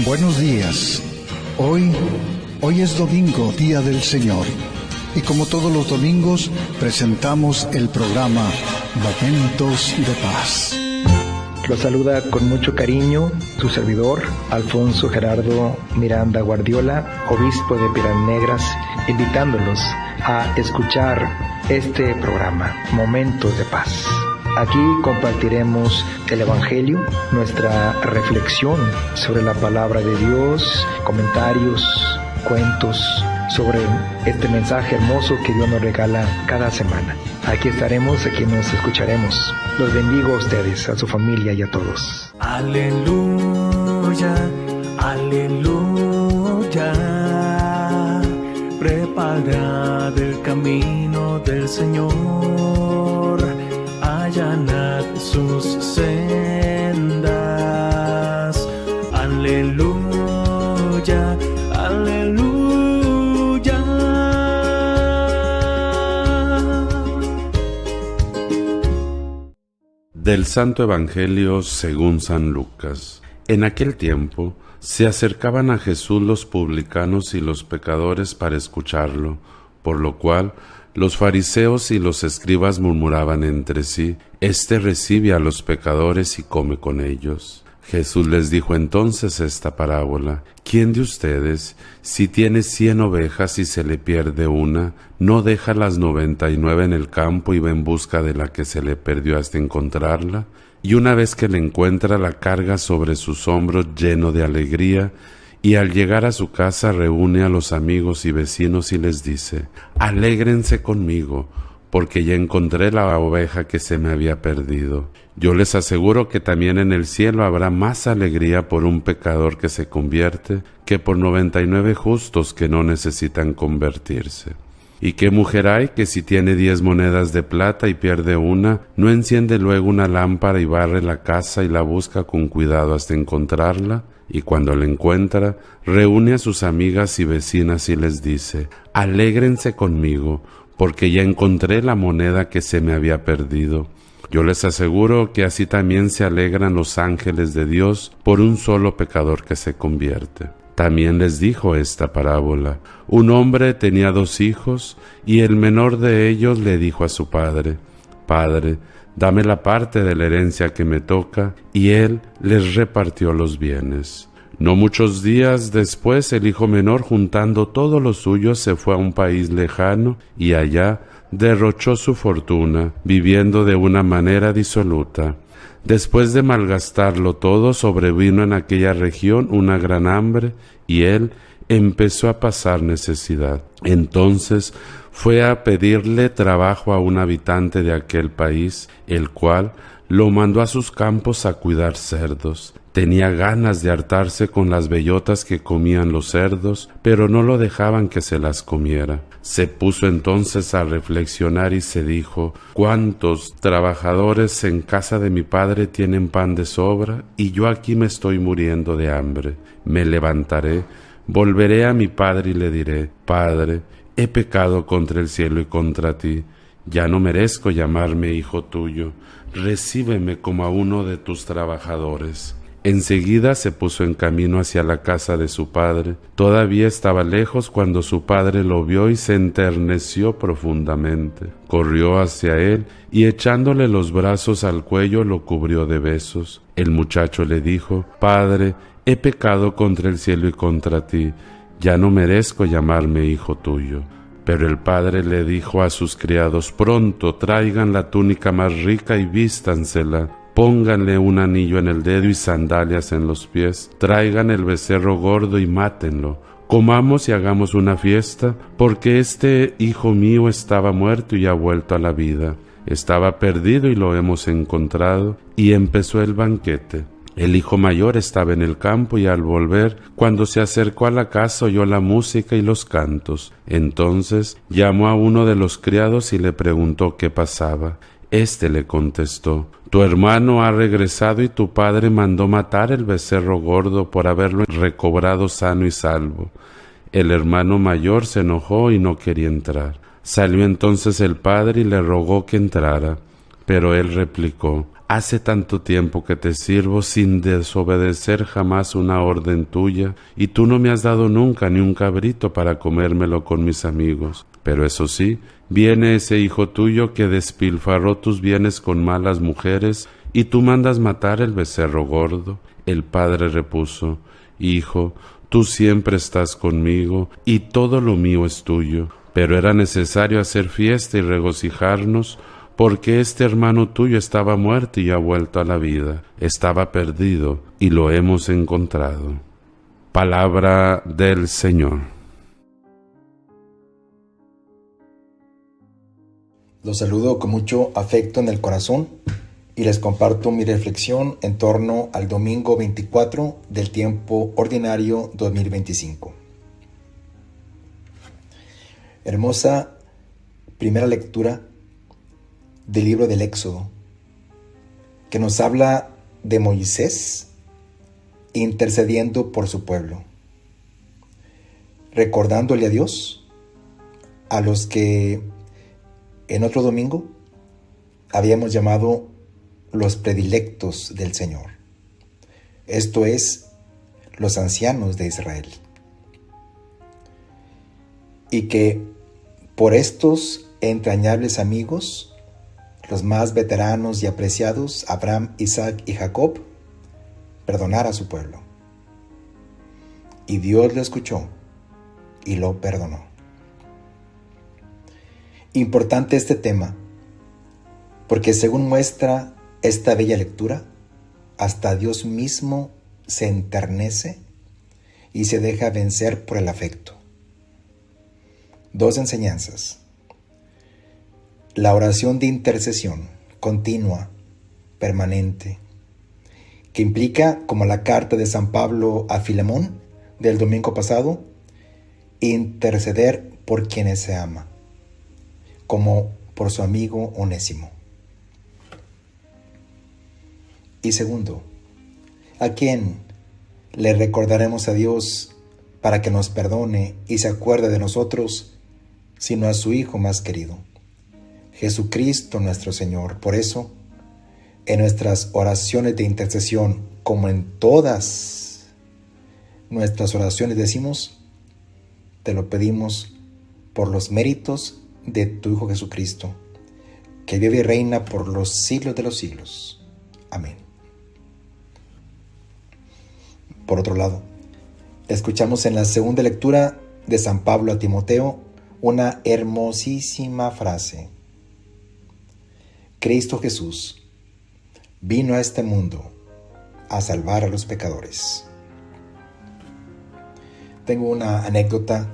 Buenos días. Hoy es domingo, día del Señor. Y como todos los domingos, presentamos el programa Momentos de Paz. Los saluda con mucho cariño su servidor, Alfonso Gerardo Miranda Guardiola, obispo de Piedras Negras, invitándolos a escuchar este programa, Momentos de Paz. Aquí compartiremos el Evangelio, nuestra reflexión sobre la palabra de Dios, comentarios, cuentos sobre este mensaje hermoso que Dios nos regala cada semana. Aquí estaremos, aquí nos escucharemos. Los bendigo a ustedes, a su familia y a todos. Aleluya, aleluya. Preparad el camino del Señor, allanad sus sendas. Aleluya, aleluya. Del Santo Evangelio según San Lucas. En aquel tiempo se acercaban a Jesús los publicanos y los pecadores para escucharlo, por lo cual los fariseos y los escribas murmuraban entre sí: Este recibe a los pecadores y come con ellos. Jesús les dijo entonces esta parábola: ¿Quién de ustedes, si tiene 100 ovejas y se le pierde una, no deja las 99 en el campo y va en busca de la que se le perdió hasta encontrarla? Y una vez que la encuentra, la carga sobre sus hombros lleno de alegría, y al llegar a su casa reúne a los amigos y vecinos y les dice: Alégrense conmigo, porque ya encontré la oveja que se me había perdido. Yo les aseguro que también en el cielo habrá más alegría por un pecador que se convierte que por 99 justos que no necesitan convertirse. ¿Y qué mujer hay que si tiene 10 monedas de plata y pierde una, no enciende luego una lámpara y barre la casa y la busca con cuidado hasta encontrarla? Y cuando la encuentra, reúne a sus amigas y vecinas y les dice: Alégrense conmigo, porque ya encontré la moneda que se me había perdido. Yo les aseguro que así también se alegran los ángeles de Dios por un solo pecador que se convierte. También les dijo esta parábola: Un hombre tenía 2 hijos, y el menor de ellos le dijo a su padre: Padre, dame la parte de la herencia que me toca, y él les repartió los bienes. No muchos días después, el hijo menor, juntando todo lo suyo, se fue a un país lejano, y allá derrochó su fortuna, viviendo de una manera disoluta. Después de malgastarlo todo, sobrevino en aquella región una gran hambre, y él empezó a pasar necesidad. Entonces fue a pedirle trabajo a un habitante de aquel país, el cual lo mandó a sus campos a cuidar cerdos. Tenía ganas de hartarse con las bellotas que comían los cerdos, pero no lo dejaban que se las comiera. Se puso entonces a reflexionar y se dijo: ¿Cuántos trabajadores en casa de mi padre tienen pan de sobra, y yo aquí me estoy muriendo de hambre? Me levantaré, volveré a mi padre y le diré: Padre, he pecado contra el cielo y contra ti. Ya no merezco llamarme hijo tuyo. Recíbeme como a uno de tus trabajadores. Enseguida se puso en camino hacia la casa de su padre. Todavía estaba lejos cuando su padre lo vio y se enterneció profundamente. Corrió hacia él y echándole los brazos al cuello lo cubrió de besos. El muchacho le dijo: Padre, he pecado contra el cielo y contra ti. Ya no merezco llamarme hijo tuyo. Pero el padre le dijo a sus criados: Pronto traigan la túnica más rica y vístansela. Pónganle un anillo en el dedo y sandalias en los pies. Traigan el becerro gordo y mátenlo. Comamos y hagamos una fiesta, porque este hijo mío estaba muerto y ha vuelto a la vida. Estaba perdido y lo hemos encontrado. Y empezó el banquete. El hijo mayor estaba en el campo y al volver, cuando se acercó a la casa, oyó la música y los cantos. Entonces llamó a uno de los criados y le preguntó qué pasaba. Este le contestó: Tu hermano ha regresado y tu padre mandó matar el becerro gordo por haberlo recobrado sano y salvo. El hermano mayor se enojó y no quería entrar. Salió entonces el padre y le rogó que entrara, pero él replicó: Hace tanto tiempo que te sirvo sin desobedecer jamás una orden tuya, y tú no me has dado nunca ni un cabrito para comérmelo con mis amigos. Pero eso sí, viene ese hijo tuyo que despilfarró tus bienes con malas mujeres, y tú mandas matar el becerro gordo. El padre repuso: Hijo, tú siempre estás conmigo, y todo lo mío es tuyo. Pero era necesario hacer fiesta y regocijarnos, porque este hermano tuyo estaba muerto y ha vuelto a la vida, estaba perdido y lo hemos encontrado. Palabra del Señor. Los saludo con mucho afecto en el corazón y les comparto mi reflexión en torno al domingo 24 del tiempo ordinario 2025. Hermosa primera lectura del libro del Éxodo, que nos habla de Moisés intercediendo por su pueblo, recordándole a Dios a los que en otro domingo habíamos llamado los predilectos del Señor, esto es, los ancianos de Israel, y que por estos entrañables amigos, los más veteranos y apreciados, Abraham, Isaac y Jacob, perdonara a su pueblo. Y Dios lo escuchó y lo perdonó. Importante este tema, porque según muestra esta bella lectura, hasta Dios mismo se enternece y se deja vencer por el afecto. Dos enseñanzas. La oración de intercesión continua, permanente, que implica, como la carta de San Pablo a Filemón del domingo pasado, interceder por quienes se ama, como por su amigo Onésimo. Y segundo, ¿a quién le recordaremos a Dios para que nos perdone y se acuerde de nosotros, sino a su Hijo más querido, Jesucristo nuestro Señor? Por eso, en nuestras oraciones de intercesión, como en todas nuestras oraciones, decimos: te lo pedimos por los méritos de tu Hijo Jesucristo, que vive y reina por los siglos de los siglos. Amén. Por otro lado, escuchamos en la segunda lectura de San Pablo a Timoteo una hermosísima frase. Cristo Jesús vino a este mundo a salvar a los pecadores. Tengo una anécdota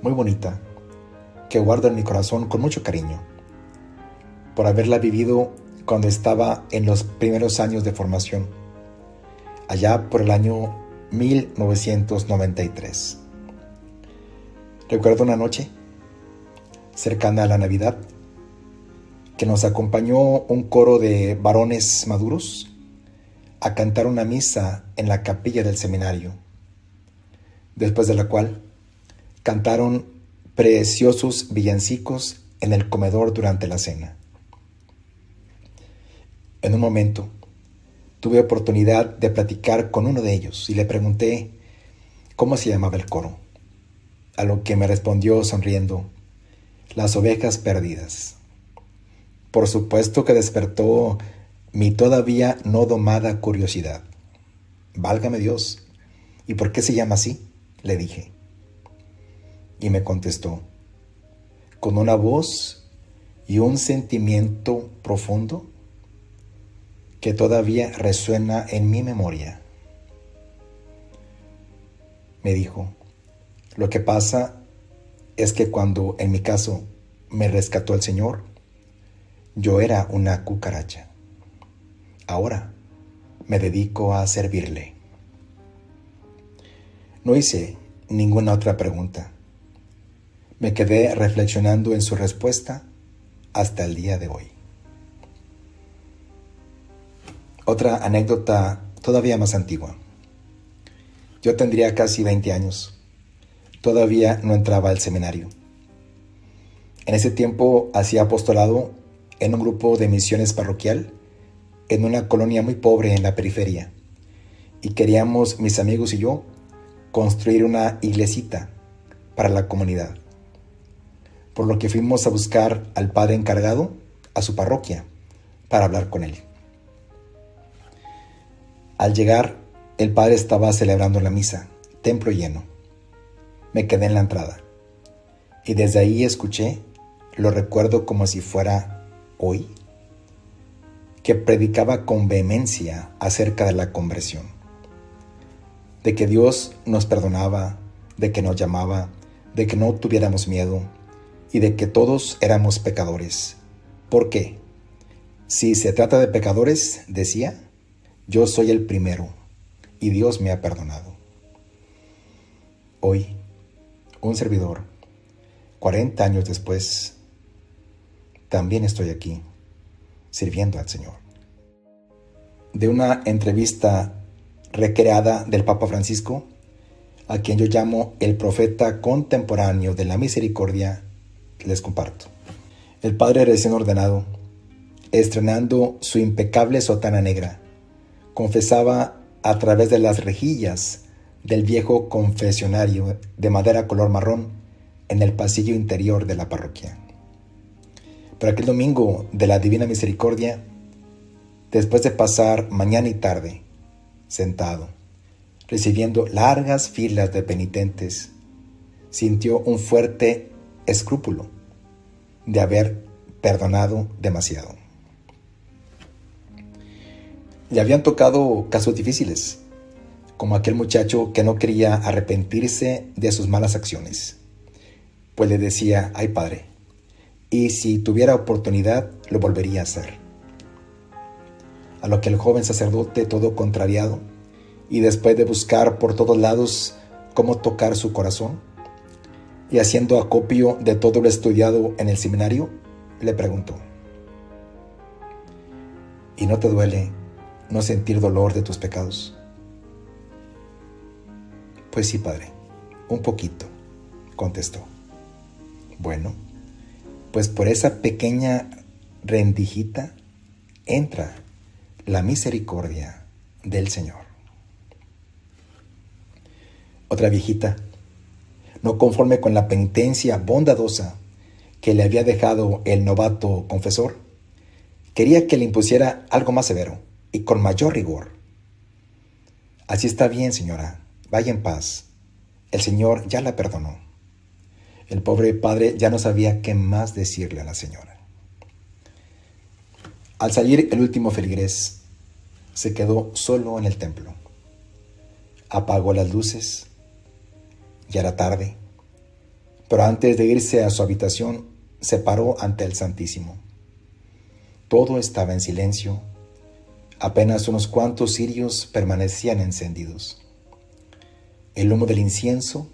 muy bonita que guardo en mi corazón con mucho cariño, por haberla vivido cuando estaba en los primeros años de formación, allá por el año 1993. Recuerdo una noche cercana a la Navidad que nos acompañó un coro de varones maduros a cantar una misa en la capilla del seminario, después de la cual cantaron preciosos villancicos en el comedor durante la cena. En un momento tuve oportunidad de platicar con uno de ellos y le pregunté cómo se llamaba el coro, a lo que me respondió sonriendo: Las Ovejas Perdidas. Por supuesto que despertó mi todavía no domada curiosidad. Válgame Dios, ¿y por qué se llama así?, le dije. Y me contestó, con una voz y un sentimiento profundo que todavía resuena en mi memoria. Me dijo: lo que pasa es que cuando, en mi caso, me rescató el Señor, yo era una cucaracha. Ahora me dedico a servirle. No hice ninguna otra pregunta. Me quedé reflexionando en su respuesta hasta el día de hoy. Otra anécdota todavía más antigua. Yo tendría casi 20 años. Todavía no entraba al seminario. En ese tiempo hacía apostolado en un grupo de misiones parroquial en una colonia muy pobre en la periferia y queríamos, mis amigos y yo, construir una iglesita para la comunidad. Por lo que fuimos a buscar al padre encargado a su parroquia para hablar con él. Al llegar, el padre estaba celebrando la misa, templo lleno. Me quedé en la entrada y desde ahí escuché, lo recuerdo como si fuera hoy, que predicaba con vehemencia acerca de la conversión, de que Dios nos perdonaba, de que nos llamaba, de que no tuviéramos miedo y de que todos éramos pecadores. ¿Por qué? Si se trata de pecadores, decía, yo soy el primero y Dios me ha perdonado. Hoy, un servidor, 40 años después, también estoy aquí, sirviendo al Señor. De una entrevista recreada del Papa Francisco, a quien yo llamo el profeta contemporáneo de la misericordia, les comparto. El padre recién ordenado, estrenando su impecable sotana negra, confesaba a través de las rejillas del viejo confesionario de madera color marrón en el pasillo interior de la parroquia. Pero aquel domingo de la Divina Misericordia, después de pasar mañana y tarde sentado, recibiendo largas filas de penitentes, sintió un fuerte escrúpulo de haber perdonado demasiado. Le habían tocado casos difíciles, como aquel muchacho que no quería arrepentirse de sus malas acciones, pues le decía, ay padre, y si tuviera oportunidad lo volvería a hacer. A lo que el joven sacerdote, todo contrariado, y después de buscar por todos lados cómo tocar su corazón, y haciendo acopio de todo lo estudiado en el seminario, le preguntó, ¿y no te duele no sentir dolor de tus pecados? Pues sí, padre, un poquito, contestó. Bueno, pues por esa pequeña rendijita entra la misericordia del Señor. Otra viejita, no conforme con la penitencia bondadosa que le había dejado el novato confesor, quería que le impusiera algo más severo y con mayor rigor. Así está bien, señora, vaya en paz. El Señor ya la perdonó. El pobre padre ya no sabía qué más decirle a la señora. Al salir el último feligrés, se quedó solo en el templo. Apagó las luces. Ya era tarde, pero antes de irse a su habitación, se paró ante el Santísimo. Todo estaba en silencio. Apenas unos cuantos cirios permanecían encendidos. El humo del incienso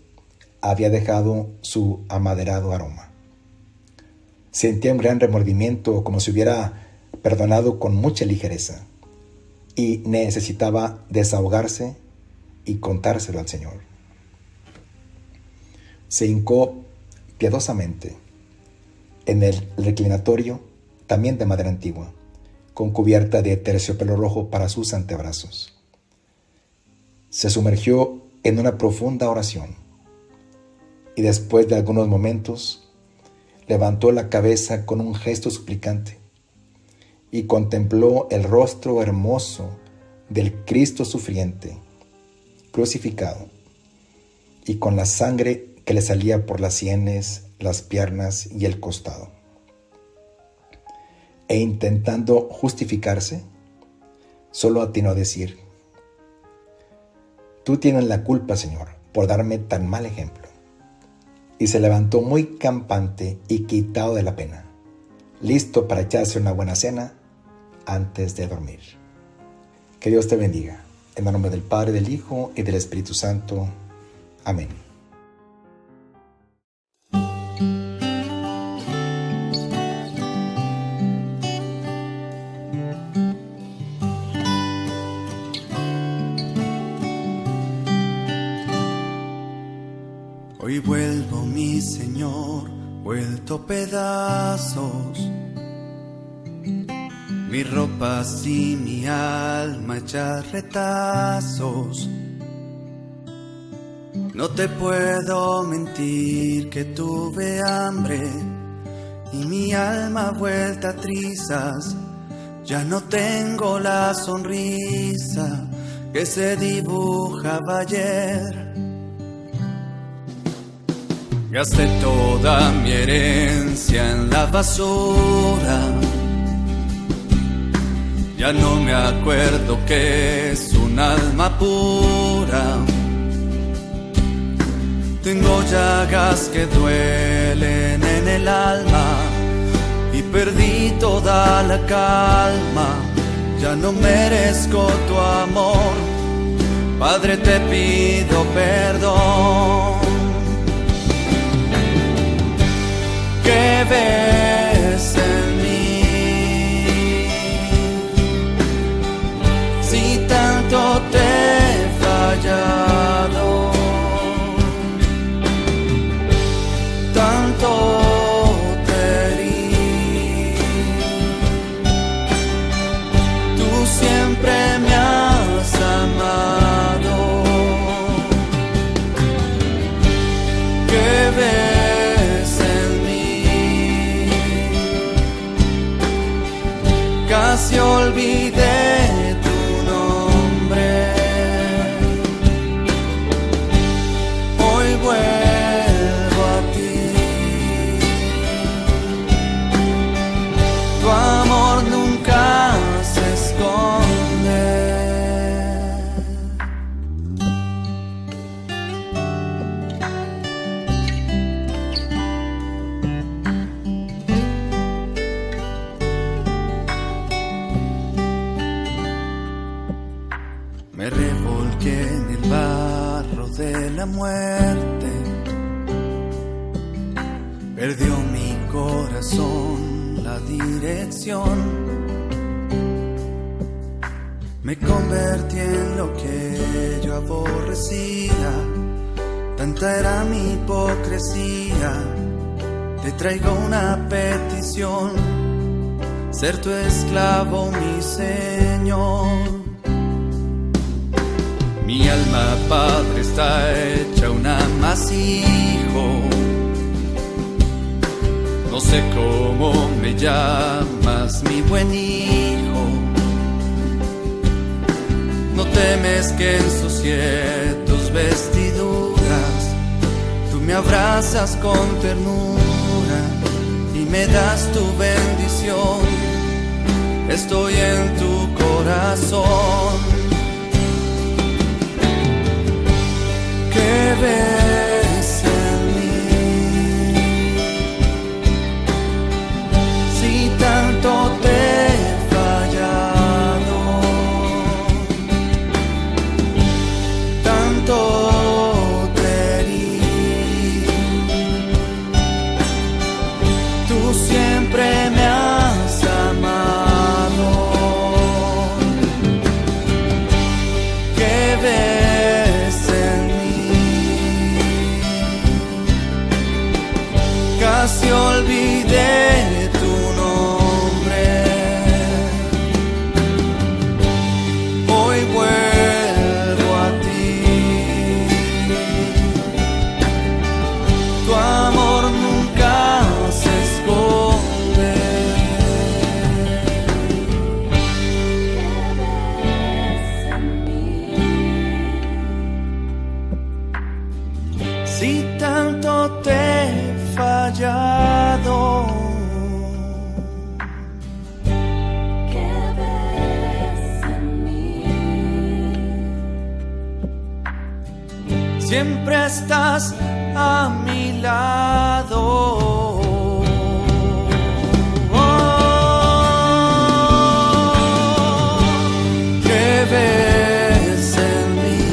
había dejado su amaderado aroma. Sentía un gran remordimiento, como si hubiera perdonado con mucha ligereza, y necesitaba desahogarse y contárselo al Señor. Se hincó piadosamente en el reclinatorio, también de madera antigua, con cubierta de terciopelo rojo para sus antebrazos. Se sumergió en una profunda oración y después de algunos momentos levantó la cabeza con un gesto suplicante y contempló el rostro hermoso del Cristo sufriente, crucificado, y con la sangre que le salía por las sienes, las piernas y el costado. E intentando justificarse, solo atinó a decir, tú tienes la culpa, Señor, por darme tan mal ejemplo. Y se levantó muy campante y quitado de la pena, listo para echarse una buena cena antes de dormir. Que Dios te bendiga. En el nombre del Padre, del Hijo y del Espíritu Santo. Amén. Hoy vuelvo, mi Señor, vuelto pedazos. mi ropa y mi alma hecha retazos. No te puedo mentir que tuve hambre y mi alma vuelta a trizas. Ya no tengo la sonrisa que se dibujaba ayer. Gasté toda mi herencia en la basura. Ya no me acuerdo qué es un alma pura. Tengo llagas que duelen en el alma y perdí toda la calma. Ya no merezco tu amor, Padre, te pido perdón. ¿Qué ves en mí? Si tanto te he fallado, tanto te herí, tú siempre me has amado. ¿Qué ves en mí? Casi olvidé tu nombre. Hoy vuelvo a ti. Tu amor nunca se esconde. Me revolqué en el barro de la muerte. Perdió mi corazón la dirección. Me convertí en lo que yo aborrecía. Tanta era mi hipocresía. Te traigo una petición: ser tu esclavo, mi Señor. Mi alma, Padre, está hecha un amasijo. No sé cómo me llamas, mi buen hijo. No temes que ensucie tus vestiduras. Tú me abrazas con ternura y me das tu bendición. Estoy en tu corazón. ¿Qué ves en mí? Si tanto te he fallado, tanto te herí, tú siempre me has amado. ¿Qué ves en mí? Casi olvidé tu nombre. Hoy vuelvo a ti. Tu amor nunca se esconde. Si tanto te he fallado, ¿Qué ves en mí? siempre estás a mi lado. ¿Qué ves en mí?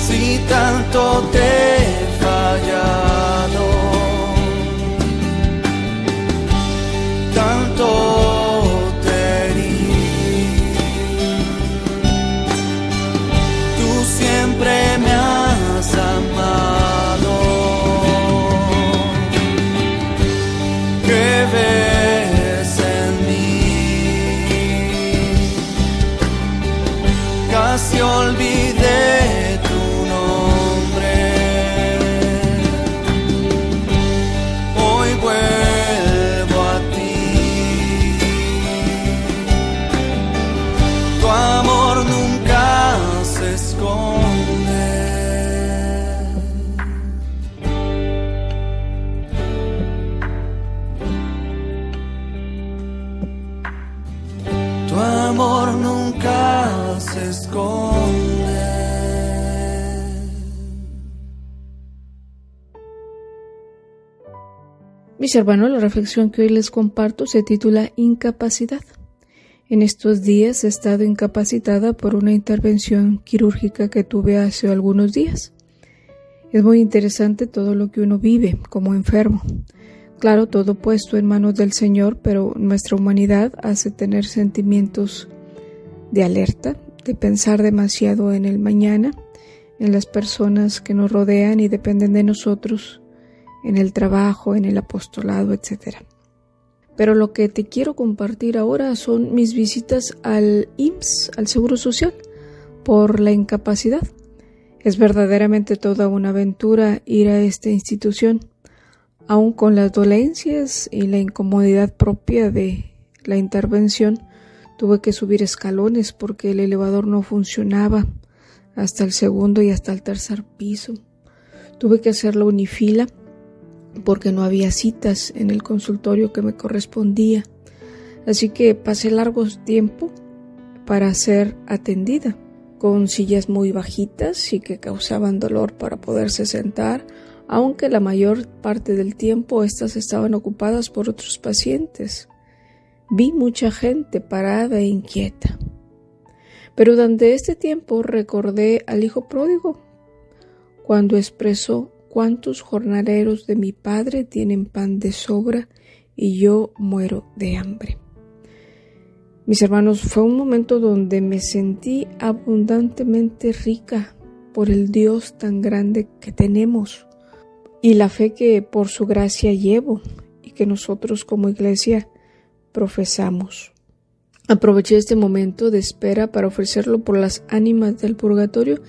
Si tanto te he fallado, tanto te herí, tú siempre me has amado. olvidé tu nombre. Hoy vuelvo a ti. Tu amor nunca se esconde. Tu amor nunca se esconde. Mis hermanos, la reflexión que hoy les comparto se titula Incapacidad. En estos días he estado incapacitada por una intervención quirúrgica que tuve hace algunos días. Es muy interesante todo lo que uno vive como enfermo. Claro, todo puesto en manos del Señor, pero nuestra humanidad hace tener sentimientos de alerta, de pensar demasiado en el mañana, en las personas que nos rodean y dependen de nosotros, en el trabajo, en el apostolado, etc. Pero lo que te quiero compartir ahora son mis visitas al IMSS, al Seguro Social, por la incapacidad. Es verdaderamente toda una aventura ir a esta institución, aun con las dolencias y la incomodidad propia de la intervención. Tuve que subir escalones porque el elevador no funcionaba hasta el segundo y hasta el tercer piso. Tuve que hacer la unifila porque no había citas en el consultorio que me correspondía. Así que pasé largo tiempo para ser atendida, con sillas muy bajitas y que causaban dolor para poderse sentar, aunque la mayor parte del tiempo estas estaban ocupadas por otros pacientes. Vi mucha gente parada e inquieta. Pero durante este tiempo recordé al hijo pródigo, cuando expresó: ¿cuántos jornaleros de mi padre tienen pan de sobra y yo muero de hambre? Mis hermanos, fue un momento donde me sentí abundantemente rica por el Dios tan grande que tenemos y la fe que por su gracia llevo y que nosotros como iglesia profesamos. Aproveché este momento de espera para ofrecerlo por las ánimas del purgatorio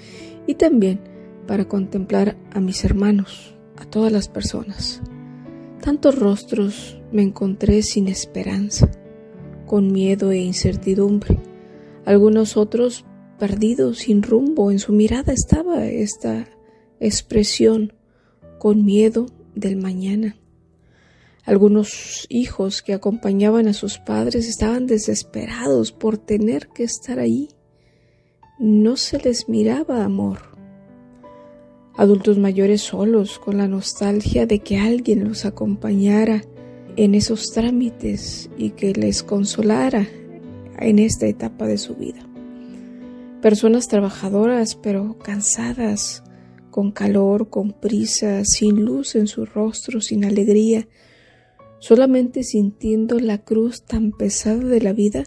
y también para contemplar a mis hermanos, a todas las personas. Tantos rostros me encontré sin esperanza, con miedo e incertidumbre. Algunos otros perdidos, sin rumbo. En su mirada estaba esta expresión, con miedo del mañana. Algunos hijos que acompañaban a sus padres estaban desesperados por tener que estar ahí. No se les miraba amor. Adultos mayores solos, con la nostalgia de que alguien los acompañara en esos trámites y que les consolara en esta etapa de su vida. Personas trabajadoras pero cansadas, con calor, con prisa, sin luz en su rostro, sin alegría, solamente sintiendo la cruz tan pesada de la vida,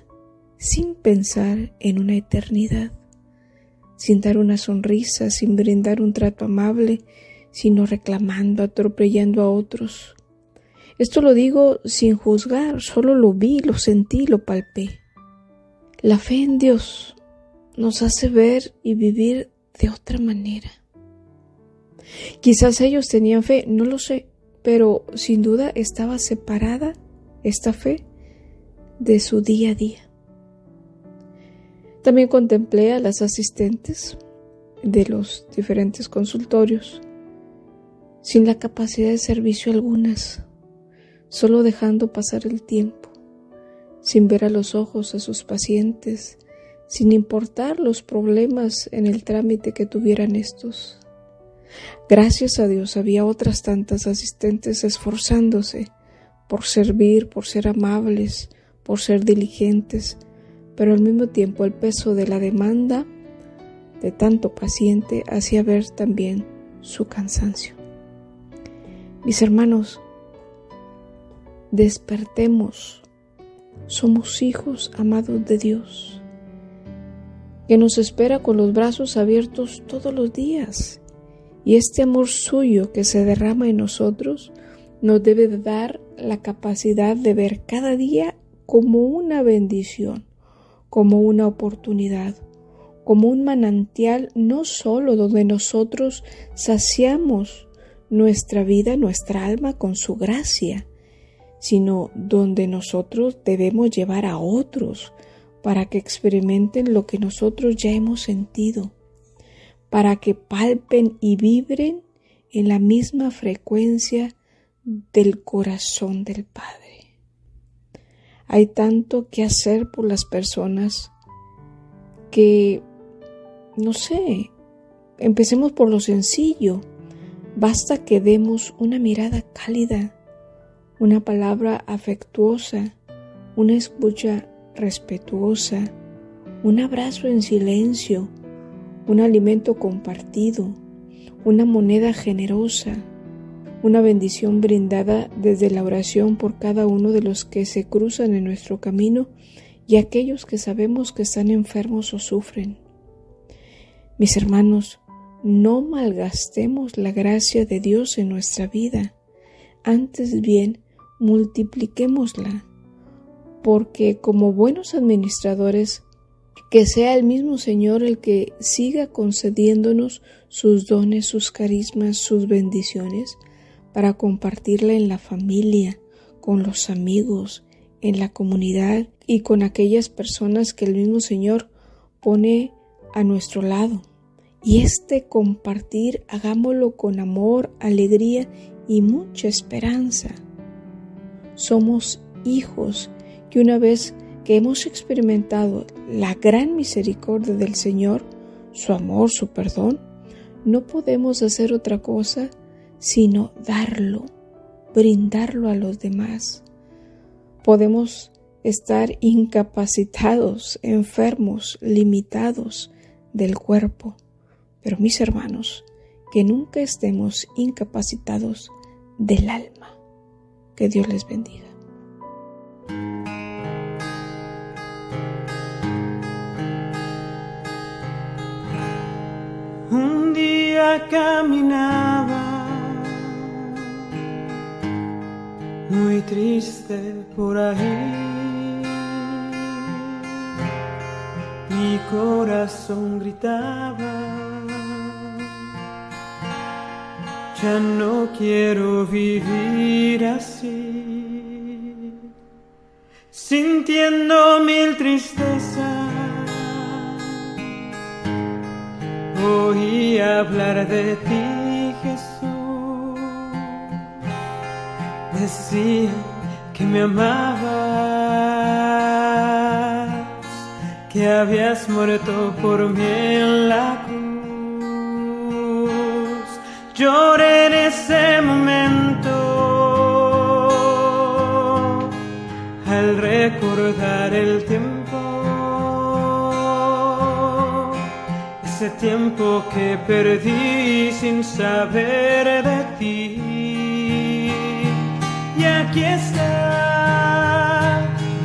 sin pensar en una eternidad. Sin dar una sonrisa, sin brindar un trato amable, sino reclamando, atropellando a otros. Esto lo digo sin juzgar, solo lo vi, lo sentí, lo palpé. La fe en Dios nos hace ver y vivir de otra manera. Quizás ellos tenían fe, no lo sé, pero sin duda estaba separada esta fe de su día a día. También contemplé a las asistentes de los diferentes consultorios, sin la capacidad de servicio algunas, solo dejando pasar el tiempo, sin ver a los ojos a sus pacientes, sin importar los problemas en el trámite que tuvieran estos. Gracias a Dios había otras tantas asistentes esforzándose por servir, por ser amables, por ser diligentes, pero al mismo tiempo el peso de la demanda de tanto paciente hacía ver también su cansancio. Mis hermanos, despertemos, somos hijos amados de Dios, que nos espera con los brazos abiertos todos los días, y este amor suyo que se derrama en nosotros nos debe dar la capacidad de ver cada día como una bendición, como una oportunidad, como un manantial no solo donde nosotros saciamos nuestra vida, nuestra alma con su gracia, sino donde nosotros debemos llevar a otros para que experimenten lo que nosotros ya hemos sentido, para que palpen y vibren en la misma frecuencia del corazón del Padre. Hay tanto que hacer por las personas que, no sé, empecemos por lo sencillo. Basta que demos una mirada cálida, una palabra afectuosa, una escucha respetuosa, un abrazo en silencio, un alimento compartido, una moneda generosa, una bendición brindada desde la oración por cada uno de los que se cruzan en nuestro camino y aquellos que sabemos que están enfermos o sufren. Mis hermanos, no malgastemos la gracia de Dios en nuestra vida, antes bien multipliquémosla, porque como buenos administradores, que sea el mismo Señor el que siga concediéndonos sus dones, sus carismas, sus bendiciones, para compartirla en la familia, con los amigos, en la comunidad y con aquellas personas que el mismo Señor pone a nuestro lado. Y este compartir, hagámoslo con amor, alegría y mucha esperanza. Somos hijos que una vez que hemos experimentado la gran misericordia del Señor, su amor, su perdón, no podemos hacer otra cosa sino darlo, brindarlo a los demás. Podemos estar incapacitados, enfermos, limitados del cuerpo, pero mis hermanos, que nunca estemos incapacitados del alma. Que Dios les bendiga. Un día caminaba muy triste por ahí, mi corazón gritaba: ya no quiero vivir así, sintiendo mil tristezas. Oí hablar de ti, Jesús. Decía que me amabas, que habías muerto por mí en la cruz. Lloré en ese momento al recordar el tiempo, ese tiempo que perdí sin saber de ti. Y aquí está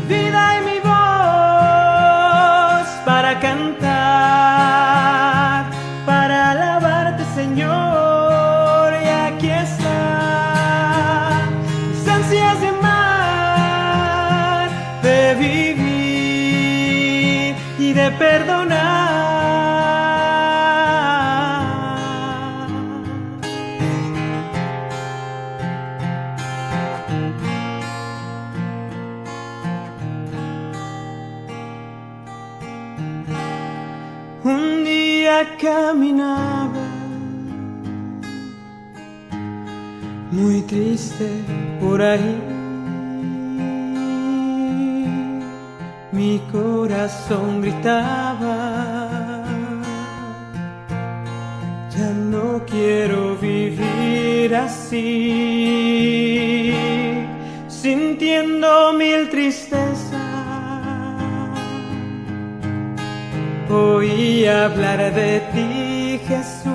vida y mi voz para cantar, para alabarte, Señor. Y aquí está mis ansias de amar, de vivir y de perdonar. Un día caminaba muy triste por ahí, mi corazón gritaba: ya no quiero vivir así, sintiendo mil tristezas. Oí hablar de ti, Jesús.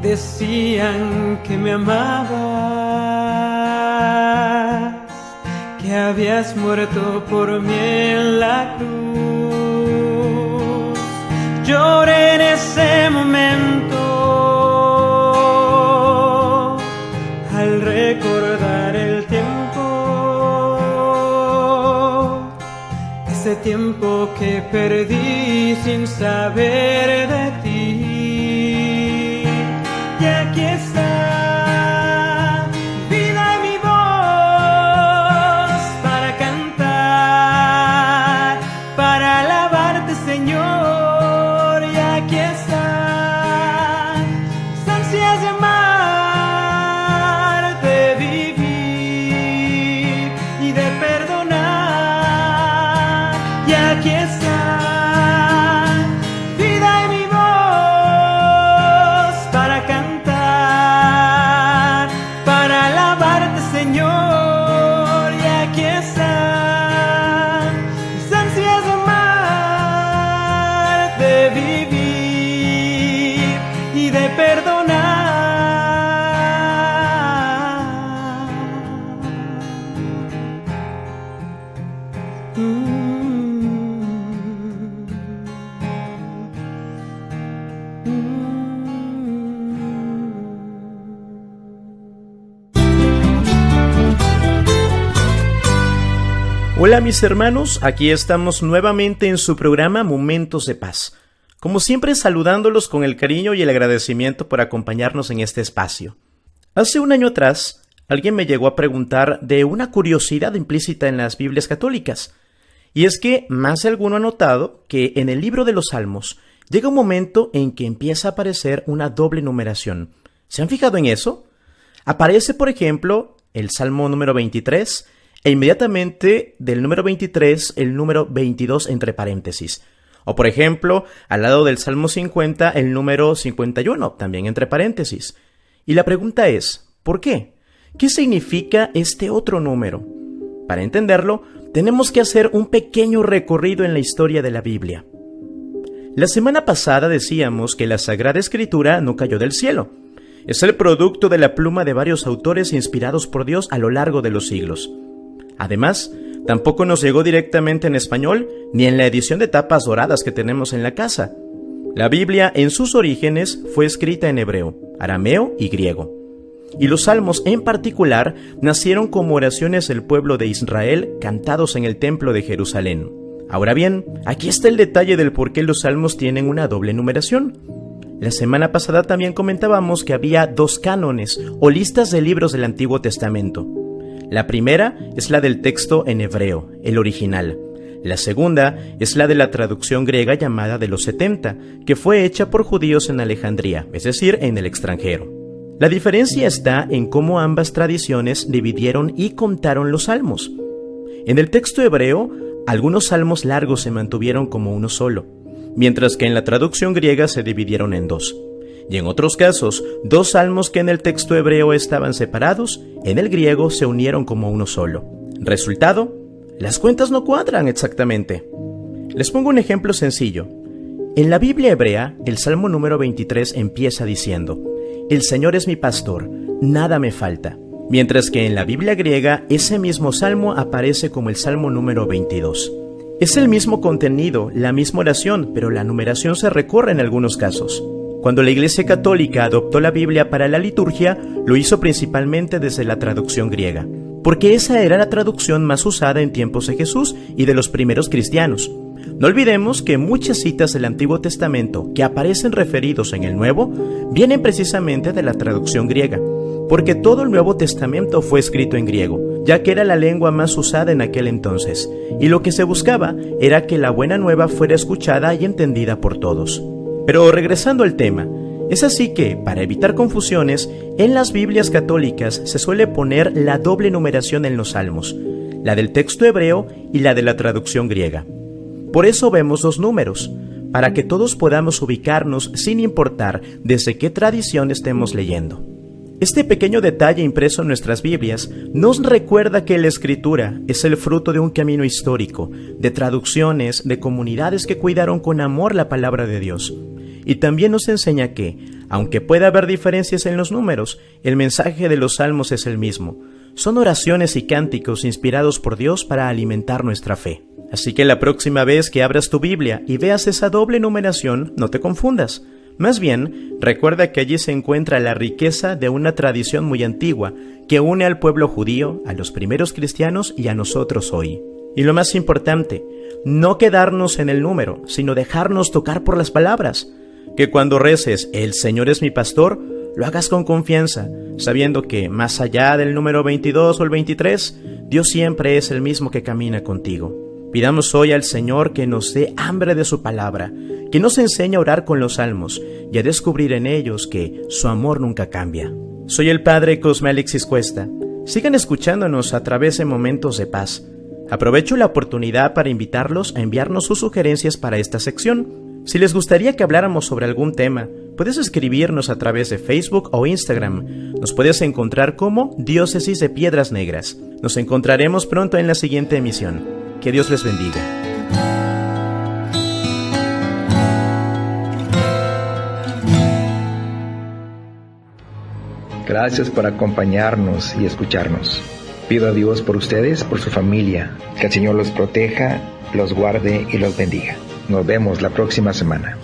Decían que me amabas, que habías muerto por mí en la cruz. Lloré en ese momento al recordar el tiempo, ese hace tiempo que perdí sin saber de ti. Y aquí está, vida en mi voz, para cantar, para alabarte, Señor. Y aquí está, mis ansias de amar, de vivir y de perdonar. Y aquí está, vida en mi voz, para cantar, para alabarte, Señor. Y aquí está, mis ansias de amar, de vivir y de perdonar. Hola mis hermanos, aquí estamos nuevamente en su programa Momentos de Paz. Como siempre saludándolos con el cariño y el agradecimiento por acompañarnos en este espacio. Hace un año atrás, alguien me llegó a preguntar de una curiosidad implícita en las Biblias católicas. Y es que más de alguno ha notado que en el libro de los Salmos llega un momento en que empieza a aparecer una doble numeración. ¿Se han fijado en eso? Aparece, por ejemplo, el Salmo número 23 e inmediatamente del número 23 el número 22 entre paréntesis. O por ejemplo, al lado del Salmo 50 el número 51 también entre paréntesis. Y la pregunta es, ¿por qué? ¿Qué significa este otro número? Para entenderlo, tenemos que hacer un pequeño recorrido en la historia de la Biblia. La semana pasada decíamos que la Sagrada Escritura no cayó del cielo. Es el producto de la pluma de varios autores inspirados por Dios a lo largo de los siglos. Además, tampoco nos llegó directamente en español ni en la edición de tapas doradas que tenemos en la casa. La Biblia en sus orígenes fue escrita en hebreo, arameo y griego. Y los salmos en particular nacieron como oraciones del pueblo de Israel cantados en el templo de Jerusalén. Ahora bien, aquí está el detalle del por qué los salmos tienen una doble numeración. La semana pasada también comentábamos que había dos cánones o listas de libros del Antiguo Testamento. La primera es la del texto en hebreo, el original. La segunda es la de la traducción griega llamada de los 70, que fue hecha por judíos en Alejandría, es decir, en el extranjero. La diferencia está en cómo ambas tradiciones dividieron y contaron los salmos. En el texto hebreo, algunos salmos largos se mantuvieron como uno solo, mientras que en la traducción griega se dividieron en dos. Y en otros casos, dos salmos que en el texto hebreo estaban separados, en el griego se unieron como uno solo. Resultado, las cuentas no cuadran exactamente. Les pongo un ejemplo sencillo. En la Biblia hebrea, el Salmo número 23 empieza diciendo: «El Señor es mi pastor, nada me falta». Mientras que en la Biblia griega, ese mismo salmo aparece como el Salmo número 22. Es el mismo contenido, la misma oración, pero la numeración se recorre en algunos casos. Cuando la Iglesia Católica adoptó la Biblia para la liturgia, lo hizo principalmente desde la traducción griega, porque esa era la traducción más usada en tiempos de Jesús y de los primeros cristianos. No olvidemos que muchas citas del Antiguo Testamento que aparecen referidos en el Nuevo vienen precisamente de la traducción griega, porque todo el Nuevo Testamento fue escrito en griego, ya que era la lengua más usada en aquel entonces, y lo que se buscaba era que la buena nueva fuera escuchada y entendida por todos. Pero regresando al tema, es así que, para evitar confusiones, en las Biblias católicas se suele poner la doble numeración en los salmos, la del texto hebreo y la de la traducción griega. Por eso vemos dos números, para que todos podamos ubicarnos sin importar desde qué tradición estemos leyendo. Este pequeño detalle impreso en nuestras Biblias nos recuerda que la Escritura es el fruto de un camino histórico, de traducciones, de comunidades que cuidaron con amor la palabra de Dios. Y también nos enseña que, aunque pueda haber diferencias en los números, el mensaje de los salmos es el mismo. Son oraciones y cánticos inspirados por Dios para alimentar nuestra fe. Así que la próxima vez que abras tu Biblia y veas esa doble numeración, no te confundas. Más bien, recuerda que allí se encuentra la riqueza de una tradición muy antigua que une al pueblo judío, a los primeros cristianos y a nosotros hoy. Y lo más importante, no quedarnos en el número, sino dejarnos tocar por las palabras. Que cuando reces, el Señor es mi pastor, lo hagas con confianza, sabiendo que más allá del número 22 o el 23, Dios siempre es el mismo que camina contigo. Pidamos hoy al Señor que nos dé hambre de su palabra, que nos enseñe a orar con los salmos y a descubrir en ellos que su amor nunca cambia. Soy el Padre Cosme Alexis Cuesta. Sigan escuchándonos a través de Momentos de Paz. Aprovecho la oportunidad para invitarlos a enviarnos sus sugerencias para esta sección. Si les gustaría que habláramos sobre algún tema, puedes escribirnos a través de Facebook o Instagram. Nos puedes encontrar como Diócesis de Piedras Negras. Nos encontraremos pronto en la siguiente emisión. Que Dios les bendiga. Gracias por acompañarnos y escucharnos. Pido a Dios por ustedes, por su familia, que el Señor los proteja, los guarde y los bendiga. Nos vemos la próxima semana.